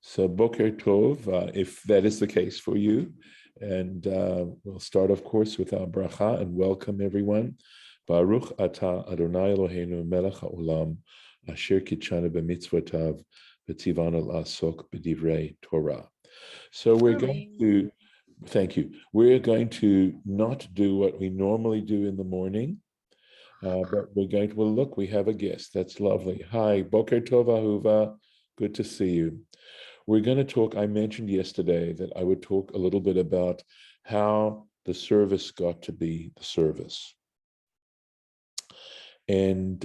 So Boker Tov, if that is the case for you. And we'll start, of course, with our bracha and welcome everyone. Baruch atah Adonai Eloheinu melech haolam asher kitshanu b'mitzvotav v'tzivanu la'asok b'divrei Torah. So we're going to, thank you, we're going to not do what we normally do in the morning, but we're going to, well, look, we have a guest. That's lovely. Hi, Boker Tov Ahuva. Good to see you. We're going to talk, I mentioned yesterday that I would talk a little bit about how the service got to be the service. And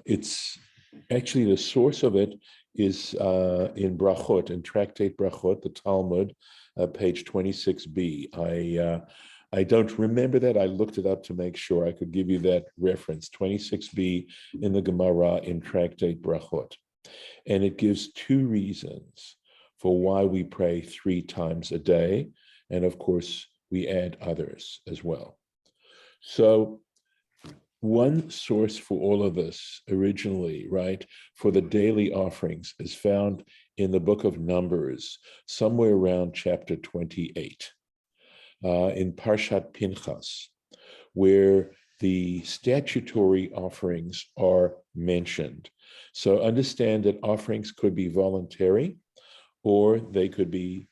it's actually the source of it is in Brachot, in Tractate Brachot, the Talmud, page 26b. I don't remember that. I looked it up to make sure I could give you that reference, 26b in the Gemara in Tractate Brachot. And it gives two reasons for why we pray 3 times a day. And of course, we add others as well. So one source for all of this originally, right, for the daily offerings is found in the book of Numbers, somewhere around chapter 28, in Parshat Pinchas, where the statutory offerings are mentioned. So understand that offerings could be voluntary, or they could be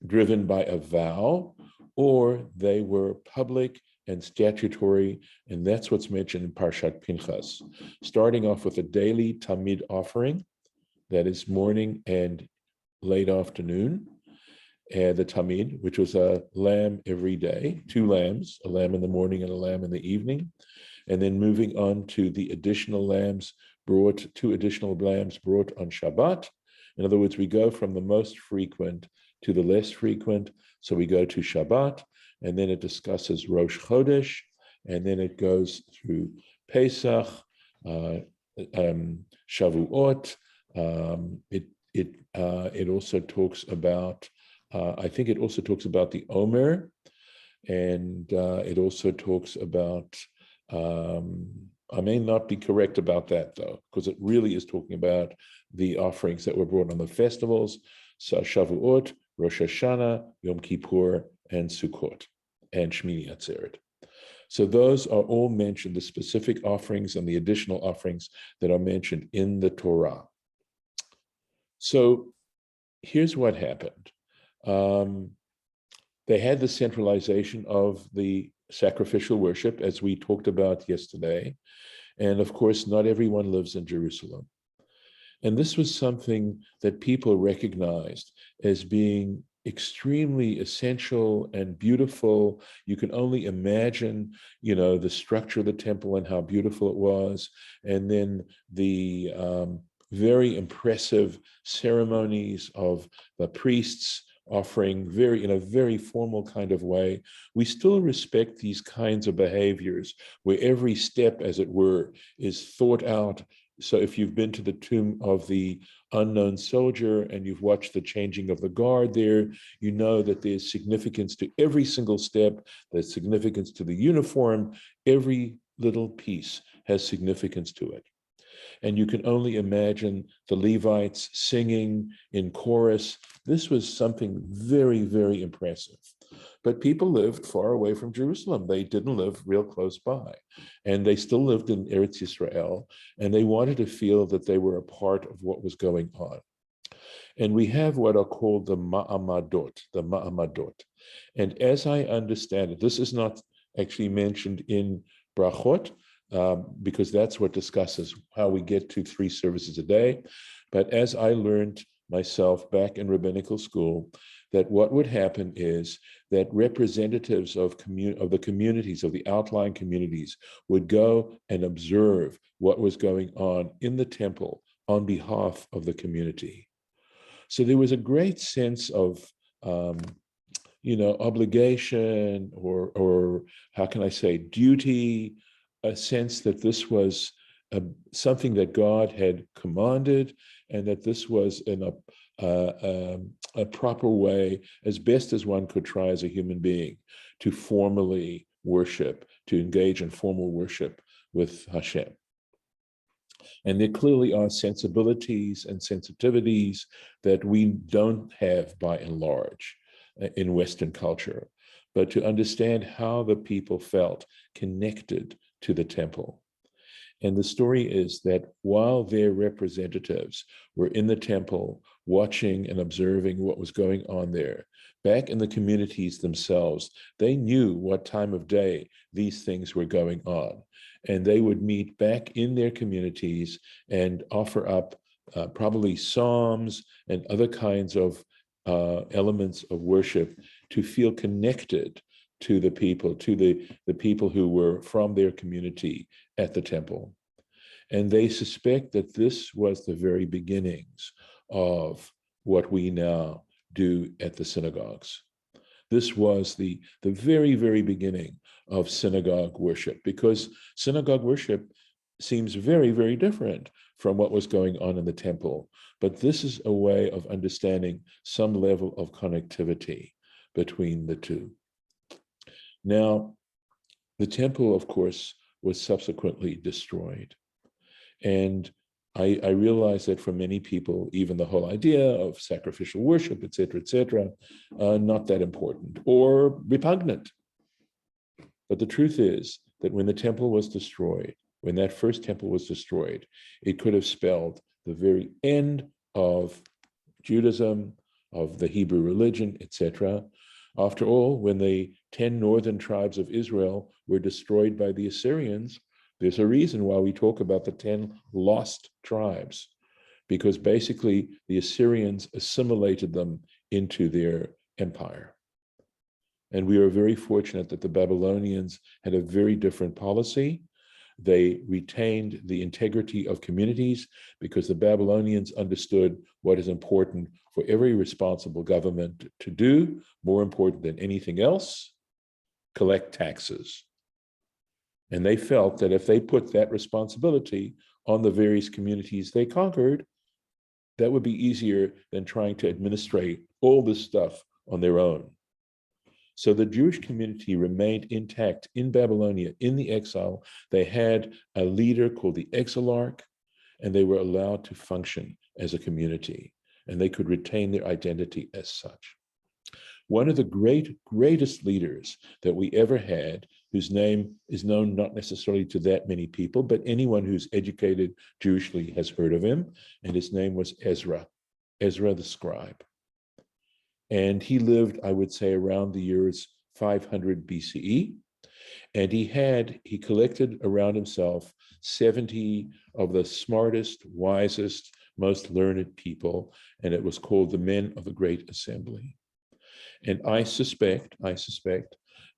driven by a vow, or they were public and statutory, and that's what's mentioned in Parshat Pinchas. Starting off with a daily Tamid offering, that is morning and late afternoon, and the Tamid, which was a lamb every day, 2 lambs, a lamb in the morning and a lamb in the evening, and then moving on to the additional lambs brought, 2 additional lambs brought on Shabbat. In other words, we go from the most frequent to the less frequent. So we go to Shabbat, and then it discusses Rosh Chodesh, and then it goes through Pesach, Shavuot. It also talks about, I think it also talks about the Omer, and it also talks about, I may not be correct about that though, because it really is talking about the offerings that were brought on the festivals, so Shavuot, Rosh Hashanah, Yom Kippur, and Sukkot, and Shmini Atzeret. So those are all mentioned, the specific offerings and the additional offerings that are mentioned in the Torah. So here's what happened. They had the centralization of the sacrificial worship, as we talked about yesterday. And of course, not everyone lives in Jerusalem. And this was something that people recognized as being extremely essential and beautiful. You can only imagine, the structure of the temple and how beautiful it was. And then the very impressive ceremonies of the priests offering in a very formal kind of way. We still respect these kinds of behaviors where every step, as it were, is thought out. So if you've been to the tomb of the unknown soldier and you've watched the changing of the guard there, you know that there's significance to every single step, there's significance to the uniform, every little piece has significance to it. And you can only imagine the Levites singing in chorus. This was something very, very impressive. But people lived far away from Jerusalem. They didn't live real close by. And they still lived in Eretz Yisrael, and they wanted to feel that they were a part of what was going on. And we have what are called the ma'amadot. And as I understand it, this is not actually mentioned in Brachot, because that's what discusses how we get to 3 services a day. But as I learned myself back in rabbinical school, that what would happen is that representatives of the communities, of the outlying communities, would go and observe what was going on in the temple on behalf of the community. So there was a great sense of obligation, or how can I say, duty, a sense that this was something that God had commanded, and that this was in a proper way, as best as one could try as a human being, to formally worship, to engage in formal worship with Hashem. And there clearly are sensibilities and sensitivities that we don't have by and large in Western culture. But to understand how the people felt connected to the temple. And the story is that while their representatives were in the temple watching and observing what was going on there, back in the communities themselves, they knew what time of day these things were going on. And they would meet back in their communities and offer up probably psalms and other kinds of elements of worship to feel connected to the people, to the people who were from their community at the temple. And they suspect that this was the very beginnings of what we now do at the synagogues. This was the very, very beginning of synagogue worship, because synagogue worship seems very, very different from what was going on in the temple. But this is a way of understanding some level of connectivity between the two. Now, the temple, of course, was subsequently destroyed. And I realize that for many people, even the whole idea of sacrificial worship, et cetera, not that important or repugnant. But the truth is that when the temple was destroyed, when that first temple was destroyed, it could have spelled the very end of Judaism, of the Hebrew religion, etc. After all, when the 10 northern tribes of Israel were destroyed by the Assyrians, there's a reason why we talk about the 10 lost tribes, because basically the Assyrians assimilated them into their empire. And we are very fortunate that the Babylonians had a very different policy. They retained the integrity of communities because the Babylonians understood what is important for every responsible government to do, more important than anything else, collect taxes. And they felt that if they put that responsibility on the various communities they conquered, that would be easier than trying to administrate all this stuff on their own. So the Jewish community remained intact in Babylonia, in the exile. They had a leader called the exilarch, and they were allowed to function as a community, and they could retain their identity as such. One of the greatest leaders that we ever had, whose name is known not necessarily to that many people, but anyone who's educated Jewishly has heard of him, and his name was Ezra the scribe. And he lived, I would say, around the years 500 BCE. And he collected around himself 70 of the smartest, wisest, most learned people, and it was called the Men of the Great Assembly. And I suspect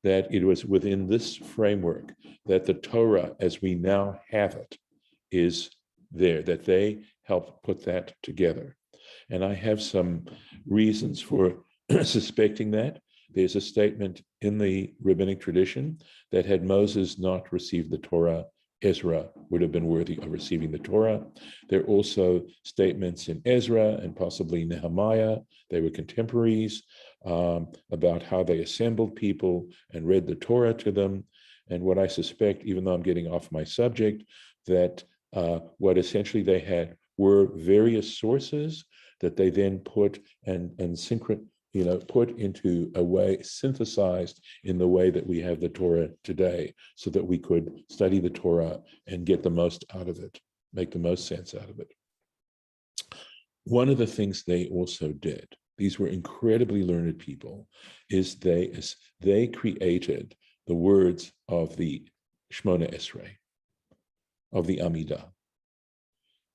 that it was within this framework that the Torah, as we now have it, is there, that they helped put that together. And I have some reasons for suspecting that. There's a statement in the rabbinic tradition that had Moses not received the Torah, Ezra would have been worthy of receiving the Torah. There are also statements in Ezra and possibly Nehemiah, they were contemporaries, about how they assembled people and read the Torah to them. And what I suspect, even though I'm getting off my subject, that what essentially they had were various sources that they then put put into a way, synthesized in the way that we have the Torah today, so that we could study the Torah and get the most out of it, make the most sense out of it. One of the things they also did, these were incredibly learned people, is they created the words of the Shmona Esrei, of the Amidah.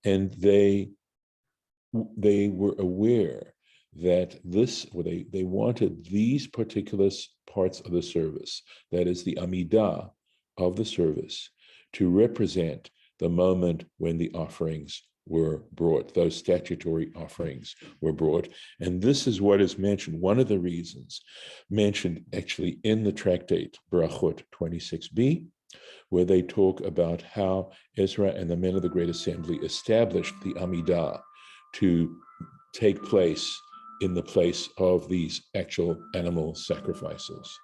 And they were aware that they wanted these particular parts of the service, that is the Amidah of the service, to represent the moment when the offerings were brought, those statutory offerings were brought. And this is what is mentioned, one of the reasons mentioned actually in the tractate Berachot 26b, where they talk about how Ezra and the men of the Great Assembly established the Amidah to take place in the place of these actual animal sacrifices.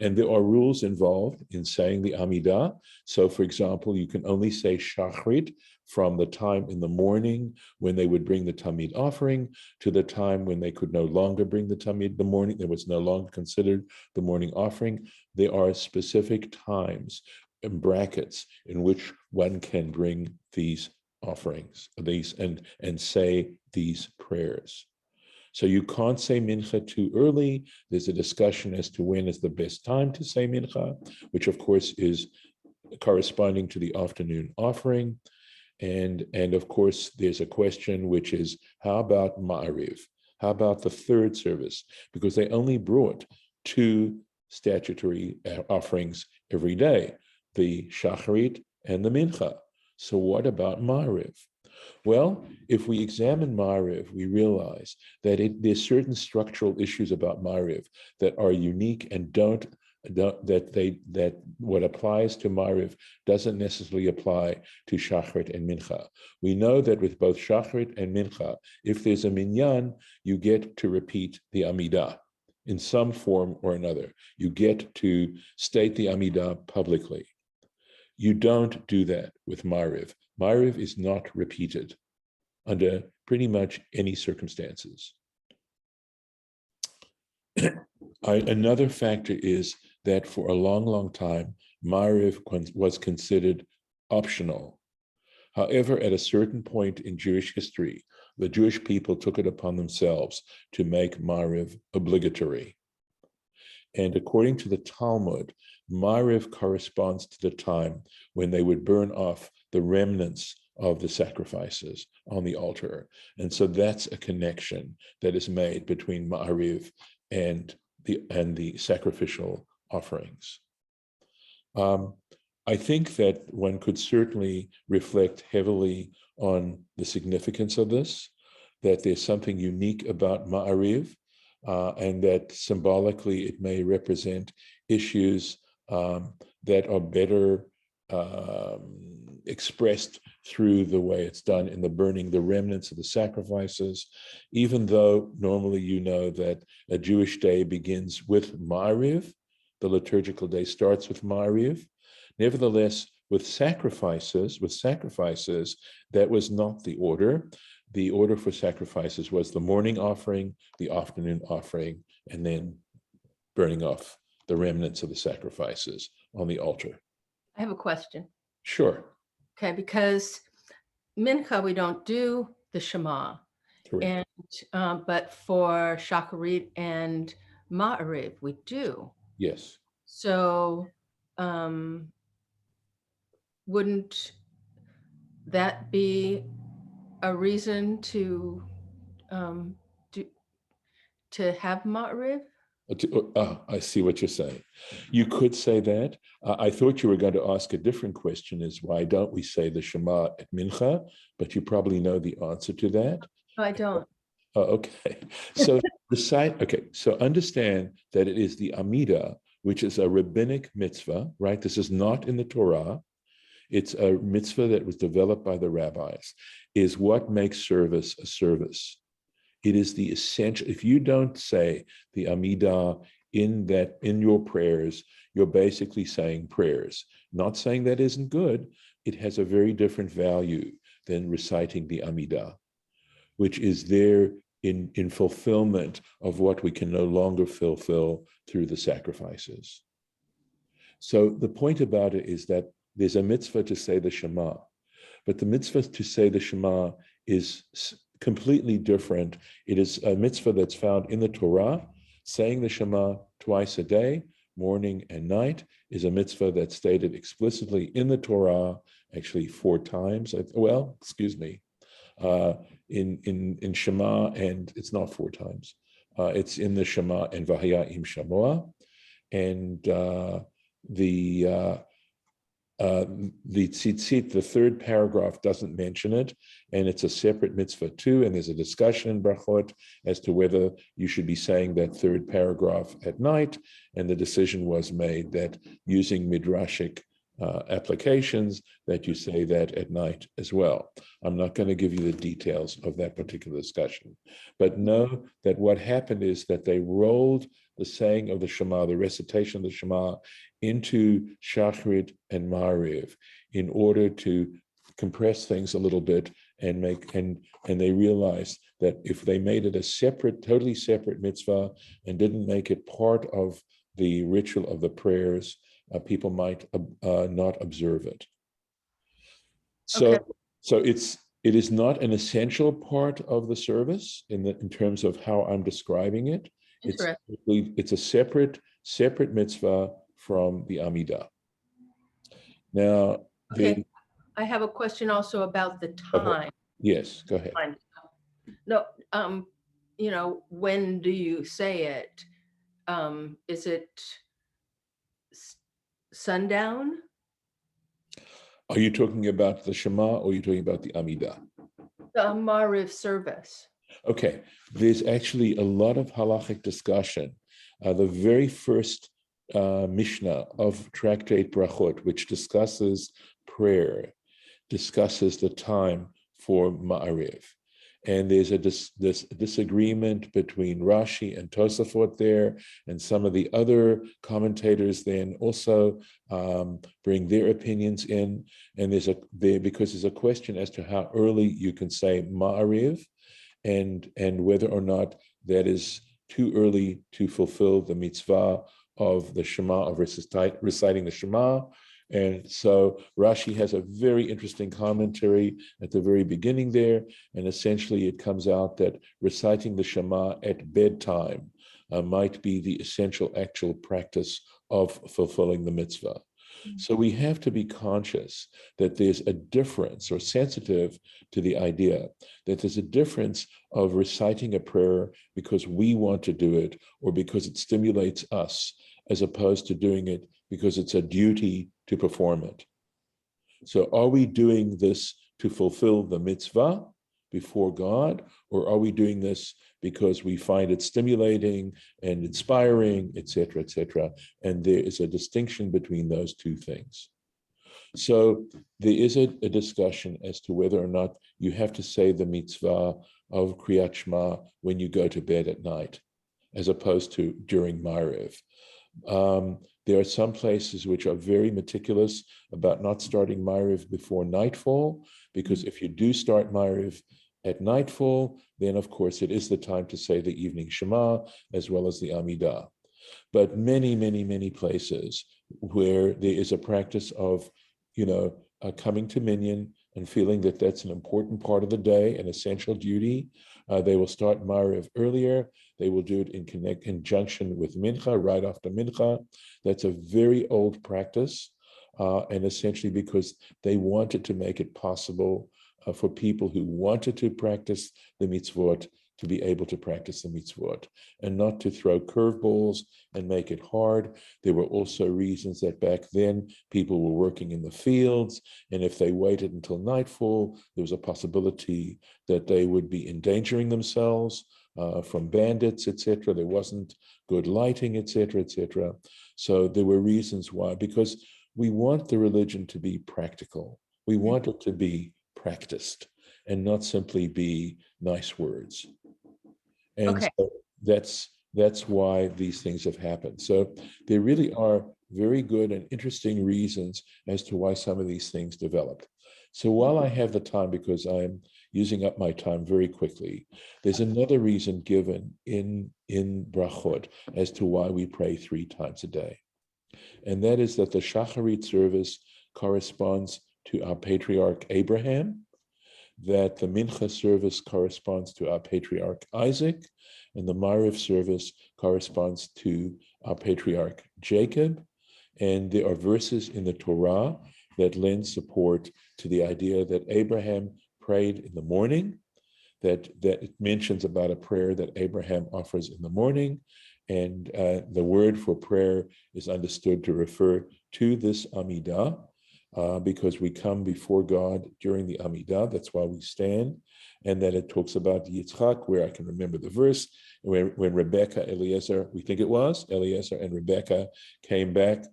And there are rules involved in saying the Amidah. So, for example, you can only say Shachrit from the time in the morning when they would bring the Tamid offering to the time when they could no longer bring the Tamid, the morning, it was no longer considered the morning offering. There are specific times and brackets in which one can bring these offerings, and say these prayers. So you can't say mincha too early. There's a discussion as to when is the best time to say mincha, which of course is corresponding to the afternoon offering. And of course, there's a question which is, how about Ma'ariv? How about the third service? Because they only brought 2 statutory offerings every day, the Shacharit and the Mincha. So what about Ma'ariv? Well, if we examine Ma'ariv, we realize that there's certain structural issues about Ma'ariv that are unique and that what applies to Ma'ariv doesn't necessarily apply to Shachrit and Mincha. We know that with both Shachrit and Mincha, if there's a minyan, you get to repeat the Amidah in some form or another. You get to state the Amidah publicly. You don't do that with Ma'ariv. Ma'ariv is not repeated under pretty much any circumstances. Another factor is that for a long, long time, Ma'ariv was considered optional. However, at a certain point in Jewish history, the Jewish people took it upon themselves to make Ma'ariv obligatory. And according to the Talmud, Ma'ariv corresponds to the time when they would burn off the remnants of the sacrifices on the altar. And so that's a connection that is made between Ma'ariv and the sacrificial offerings. I think that one could certainly reflect heavily on the significance of this, that there's something unique about Ma'ariv, and that symbolically it may represent issues that are better expressed through the way it's done in the burning the remnants of the sacrifices, even though normally you know that a Jewish day begins with Ma'ariv, the liturgical day starts with Ma'ariv. Nevertheless, with sacrifices, that was not the order. The order for sacrifices was the morning offering, the afternoon offering, and then burning off the remnants of the sacrifices on the altar. I have a question. Sure. Okay, because Mincha, we don't do the Shema. Correct. And but for Shacharit and Ma'ariv, we do. Yes. So wouldn't that be a reason to have Ma'ariv? I see what you're saying. You could say that. I thought you were going to ask a different question, is why don't we say the Shema at Mincha? But you probably know the answer to that. No, I don't. Okay. So so understand that it is the Amidah, which is a rabbinic mitzvah, right? This is not in the Torah. It's a mitzvah that was developed by the rabbis, is what makes service a service. It is the essential. If you don't say the Amidah in your prayers, you're basically saying prayers. Not saying that isn't good. It has a very different value than reciting the Amidah, which is there in fulfillment of what we can no longer fulfill through the sacrifices. So the point about it is that there's a mitzvah to say the Shema, but the mitzvah to say the Shema is completely different. It is a mitzvah that's found in the Torah. Saying the Shema twice a day, morning and night, is a mitzvah that's stated explicitly in the Torah, actually 4 times. In Shema, and it's not 4 times. It's in the Shema and Vahaya im Shamoa, and the tzitzit, the 3rd paragraph, doesn't mention it, and it's a separate mitzvah too, and there's a discussion in Brachot as to whether you should be saying that 3rd paragraph at night, and the decision was made that using midrashic applications that you say that at night as well. I'm not going to give you the details of that particular discussion, but know that what happened is that they rolled the saying of the Shema, the recitation of the Shema, into Shacharit and Ma'ariv in order to compress things a little bit and they realized that if they made it a separate, totally separate mitzvah and didn't make it part of the ritual of the prayers, people might not observe it. Okay. So it is not an essential part of the service in terms of how I'm describing it. It's a separate mitzvah from the Amidah. Now, Okay. I have a question also about the time. Yes, go ahead. No, when do you say it? Is it sundown? Are you talking about the Shema or are you talking about the Amidah? The Ma'ariv service. Okay, there's actually a lot of halachic discussion. The very first Mishnah of Tractate Brachot, which discusses prayer, discusses the time for Ma'ariv. And there's this disagreement between Rashi and Tosafot there, and some of the other commentators then also bring their opinions in. And because there's a question as to how early you can say Ma'ariv, and whether or not that is too early to fulfill the mitzvah of the Shema, of reciting the Shema. And so Rashi has a very interesting commentary at the very beginning there, and essentially it comes out that reciting the Shema at bedtime might be the essential actual practice of fulfilling the mitzvah. So we have to be conscious that there's a difference, or sensitive to the idea that there's a difference of reciting a prayer because we want to do it or because it stimulates us, as opposed to doing it because it's a duty to perform it. So are we doing this to fulfill the mitzvah before God, or are we doing this because we find it stimulating and inspiring, etc., etc.? And there is a distinction between those two things. So there is a discussion as to whether or not you have to say the mitzvah of Kriyat Shema when you go to bed at night, as opposed to during Ma'ariv. There are some places which are very meticulous about not starting Ma'ariv before nightfall, because if you do start Ma'ariv at nightfall, then of course it is the time to say the evening Shema as well as the Amidah. But many, many, many places where there is a practice of, coming to minyan and feeling that that's an important part of the day, an essential duty, they will start Ma'ariv earlier. They will do it in conjunction with Mincha, right after Mincha. That's a very old practice, and essentially because they wanted to make it possible for people who wanted to practice the mitzvot to be able to practice the mitzvot, and not to throw curveballs and make it hard. There were also reasons that back then people were working in the fields, and if they waited until nightfall, there was a possibility that they would be endangering themselves from bandits, etc. There wasn't good lighting, etc., etc. So there were reasons why, because we want the religion to be practical. We want it to be practiced and not simply be nice words. And so that's why these things have happened. So there really are very good and interesting reasons as to why some of these things developed. So while I have the time, because I'm using up my time very quickly, there's another reason given in Brachot as to why we pray 3 times a day. And that is that the Shacharit service corresponds to our patriarch Abraham, that the Mincha service corresponds to our patriarch Isaac, and the Ma'ariv service corresponds to our patriarch Jacob. And there are verses in the Torah that lend support to the idea that Abraham prayed in the morning, that it mentions about a prayer that Abraham offers in the morning. And the word for prayer is understood to refer to this Amidah, because we come before God during the Amidah. That's why we stand. And then it talks about Yitzchak, where I can remember the verse, when Rebecca, Eliezer, we think it was, Eliezer and Rebecca came back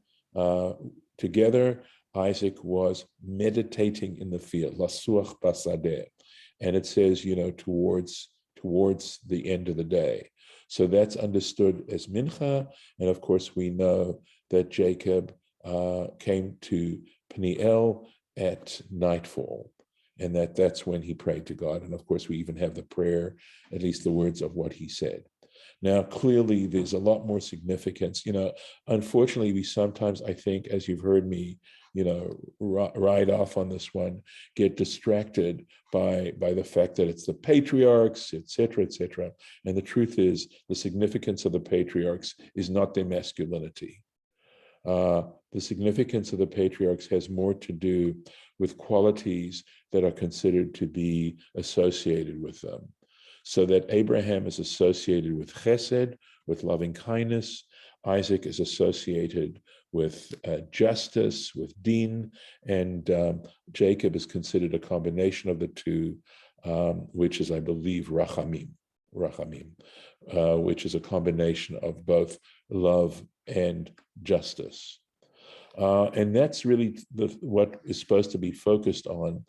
together Isaac was meditating in the field, lasuach basadeh, and it says, towards the end of the day. So that's understood as mincha, and of course we know that Jacob came to Peniel at nightfall, and that's when he prayed to God. And of course we even have the prayer, at least the words of what he said. Now, clearly, there's a lot more significance. Unfortunately, we sometimes, I think, as you've heard me, ride off on this one, get distracted by the fact that it's the patriarchs, et cetera. And the truth is, the significance of the patriarchs is not their masculinity. The significance of the patriarchs has more to do with qualities that are considered to be associated with them. So that Abraham is associated with chesed, with loving kindness. Isaac is associated with justice, with din, and Jacob is considered a combination of the two, which is, I believe, rachamim, which is a combination of both love and justice. And that's really what is supposed to be focused on.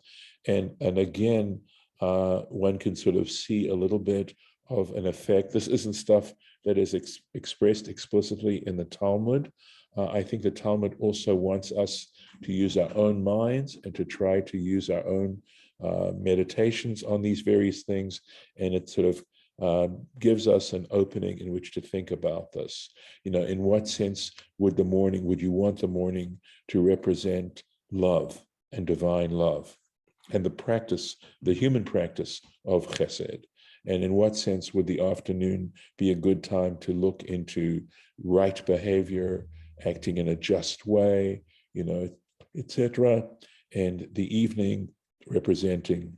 And again, one can sort of see a little bit of an effect. This isn't stuff that is expressed explicitly in the Talmud. I think the Talmud also wants us to use our own minds and to try to use our own meditations on these various things. And it sort of gives us an opening in which to think about this. In what sense would you want the morning to represent love and divine love and the human practice of chesed? And in what sense would the afternoon be a good time to look into right behavior, acting in a just way, etc. And the evening representing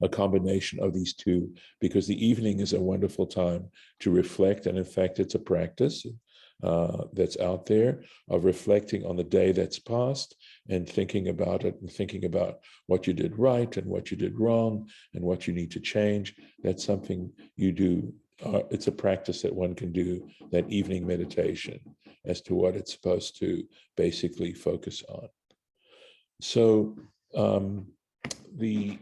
a combination of these two, because the evening is a wonderful time to reflect. And in fact, it's a practice that's out there of reflecting on the day that's passed and thinking about it and thinking about what you did right and what you did wrong and what you need to change. That's something you do. It's a practice that one can do, that evening meditation, as to what it's supposed to basically focus on. So the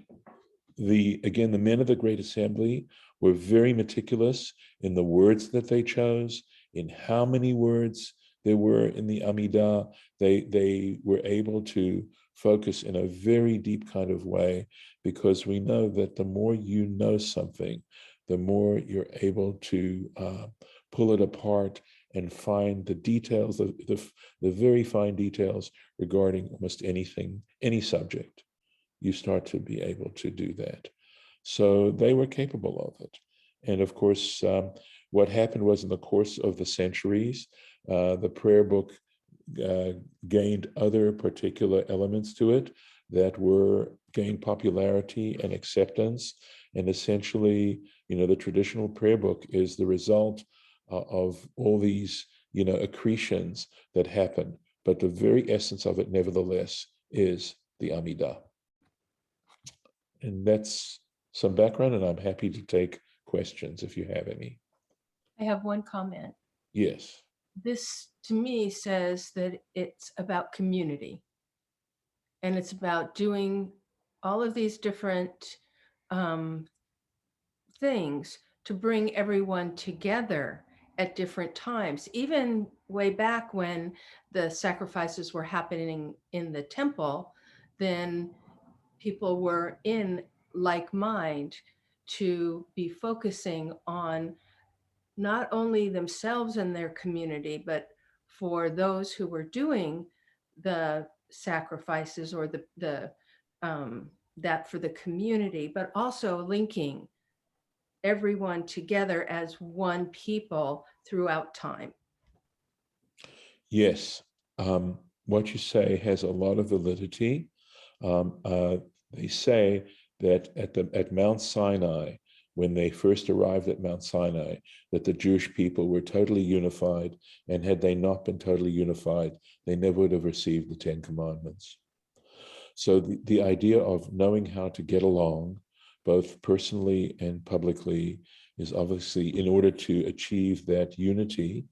men of the Great Assembly were very meticulous in the words that they chose, in how many words there were in the Amidah. They were able to focus in a very deep kind of way, because we know that the more you know something, the more you're able to pull it apart and find the details, the very fine details regarding almost anything, any subject. You start to be able to do that. So they were capable of it. And of course, what happened was, in the course of the centuries, the prayer book gained other particular elements to it that gained popularity and acceptance. And essentially, the traditional prayer book is the result of all these, accretions that happen. But the very essence of it, nevertheless, is the Amidah. And that's some background, and I'm happy to take questions if you have any. I have one comment. Yes. This, to me, says that it's about community. And it's about doing all of these different things to bring everyone together at different times. Even way back when the sacrifices were happening in the temple, then people were in like mind to be focusing on not only themselves and their community, but for those who were doing the sacrifices or that for the community, but also linking everyone together as one people throughout time. Yes. What you say has a lot of validity. They say that at Mount Sinai, when they first arrived at Mount Sinai, that the Jewish people were totally unified, and had they not been totally unified, they never would have received the Ten Commandments. So the idea of knowing how to get along, both personally and publicly, is obviously, in order to achieve that unity,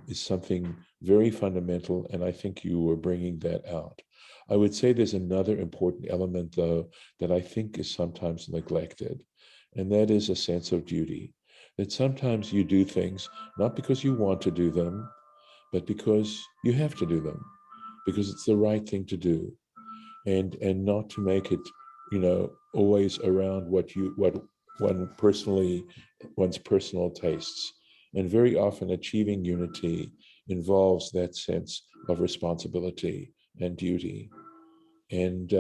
is something very fundamental, and I think you were bringing that out. I would say there's another important element, though, that I think is sometimes neglected, and that is a sense of duty. That sometimes you do things not because you want to do them, but because you have to do them, because it's the right thing to do, and not to make it, always around what one's personal tastes. And very often achieving unity involves that sense of responsibility and duty. And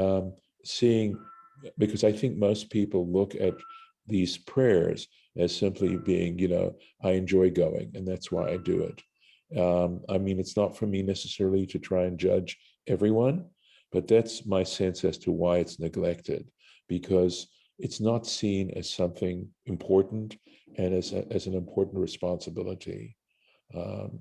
seeing, because I think most people look at these prayers as simply being, I enjoy going, and that's why I do it. I mean, it's not for me necessarily to try and judge everyone, but that's my sense as to why it's neglected, because it's not seen as something important and as an important responsibility. Um,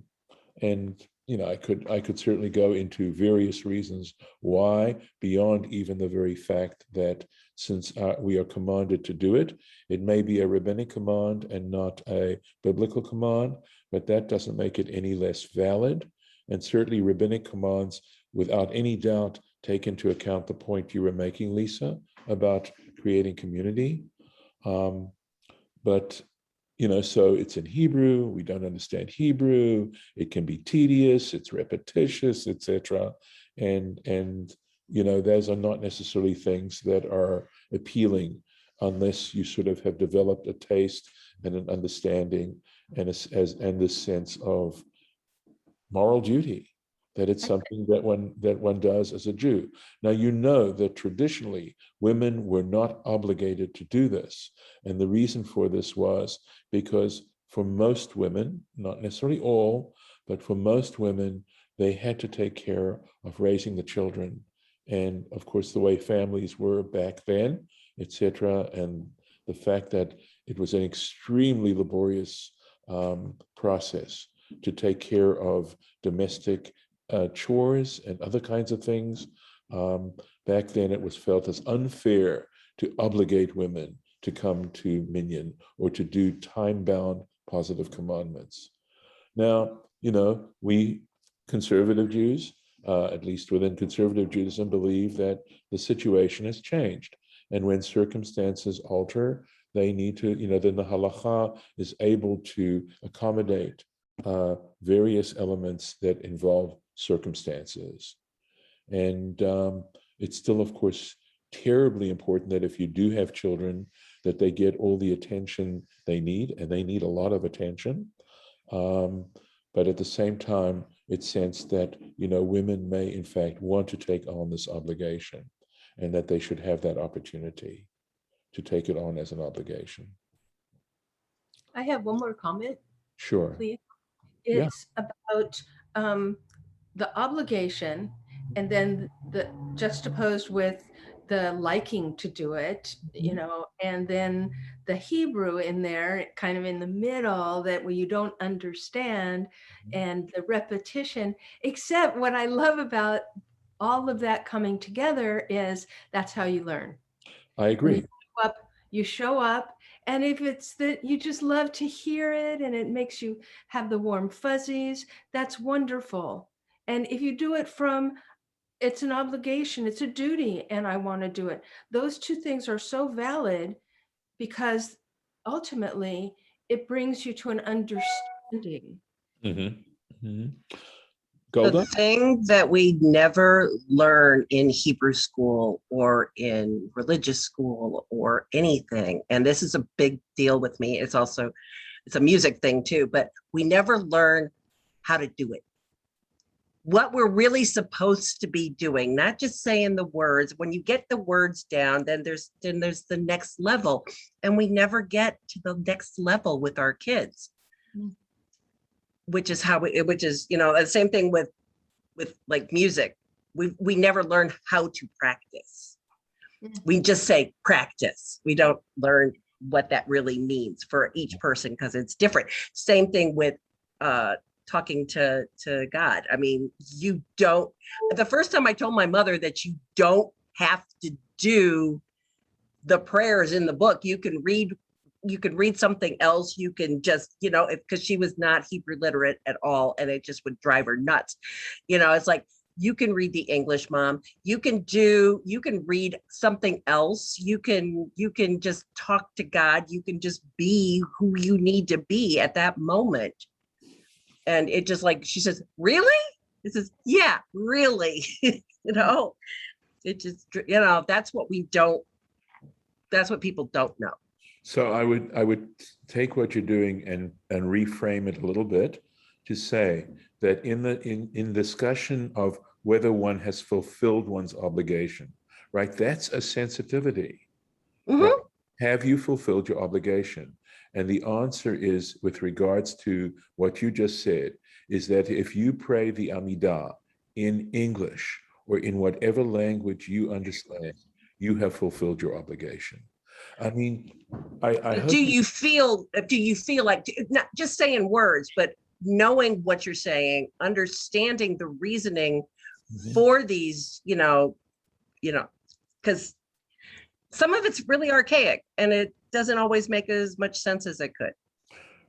and I could certainly go into various reasons why, beyond even the very fact that since we are commanded to do it, it may be a rabbinic command and not a biblical command, but that doesn't make it any less valid. And certainly rabbinic commands, without any doubt, take into account the point you were making, Lisa, about creating community. But so it's in Hebrew, we don't understand Hebrew, it can be tedious, it's repetitious, etc. And those are not necessarily things that are appealing unless you sort of have developed a taste and an understanding and this sense of moral duty, that it's something that one does as a Jew. Now, that traditionally women were not obligated to do this. And the reason for this was because for most women, not necessarily all, but for most women, they had to take care of raising the children. And of course, the way families were back then, etc., and the fact that it was an extremely laborious process to take care of domestic chores and other kinds of things. Back then, it was felt as unfair to obligate women to come to minyan or to do time-bound positive commandments. Now, we conservative Jews, at least within conservative Judaism, believe that the situation has changed. And when circumstances alter, they need to, then the halacha is able to accommodate various elements that involve circumstances. And it's still, of course, terribly important that if you do have children, that they get all the attention they need, and they need a lot of attention. But at the same time, it's sensed that, women may, in fact, want to take on this obligation, and that they should have that opportunity to take it on as an obligation. I have one more comment. Sure. Please. It's about the obligation, and then the juxtaposed with the liking to do it, and then the Hebrew in there, kind of in the middle, that where you don't understand, and the repetition. Except what I love about all of that coming together is that's how you learn. I agree. You show up, and if it's that you just love to hear it and it makes you have the warm fuzzies, that's wonderful. And if you do it from, it's an obligation, it's a duty, and I want to do it. Those two things are so valid, because ultimately it brings you to an understanding. Mm-hmm. Mm-hmm. The thing that we never learn in Hebrew school or in religious school or anything, and this is a big deal with me, it's a music thing too, but we never learn how to do it. What we're really supposed to be doing, not just saying the words. When you get the words down, then there's the next level, and we never get to the next level with our kids. Which is the same thing with like music. We never learn how to practice. We just say practice. We don't learn what that really means for each person, because it's different. Same thing with talking to God. I mean, the first time I told my mother that you don't have to do the prayers in the book, you can read you can read something else. You can just, because she was not Hebrew literate at all, and it just would drive her nuts. It's like, you can read the English, Mom. You can read something else. You can just talk to God. You can just be who you need to be at that moment. And it just, like, she says, really? It says, yeah, really. It just, that's what people don't know. So I would take what you're doing and reframe it a little bit to say that in discussion of whether one has fulfilled one's obligation, right? That's a sensitivity. Mm-hmm. Right? Have you fulfilled your obligation? And the answer is, with regards to what you just said, is that if you pray the Amidah in English or in whatever language you understand, you have fulfilled your obligation. I mean, I hope. Do you feel like, not just saying words, but knowing what you're saying, understanding the reasoning for these, because some of it's really archaic and it doesn't always make as much sense as it could.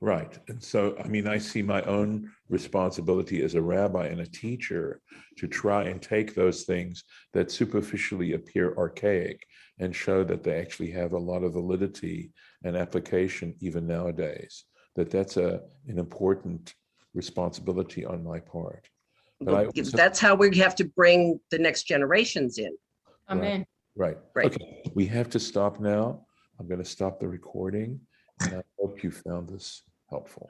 Right. And so, I mean, I see my own responsibility as a rabbi and a teacher to try and take those things that superficially appear archaic and show that they actually have a lot of validity and application even nowadays, that's an important responsibility on my part. But that's how we have to bring the next generations in. Amen. Right. Okay, we have to stop now. I'm going to stop the recording, and I hope you found this helpful.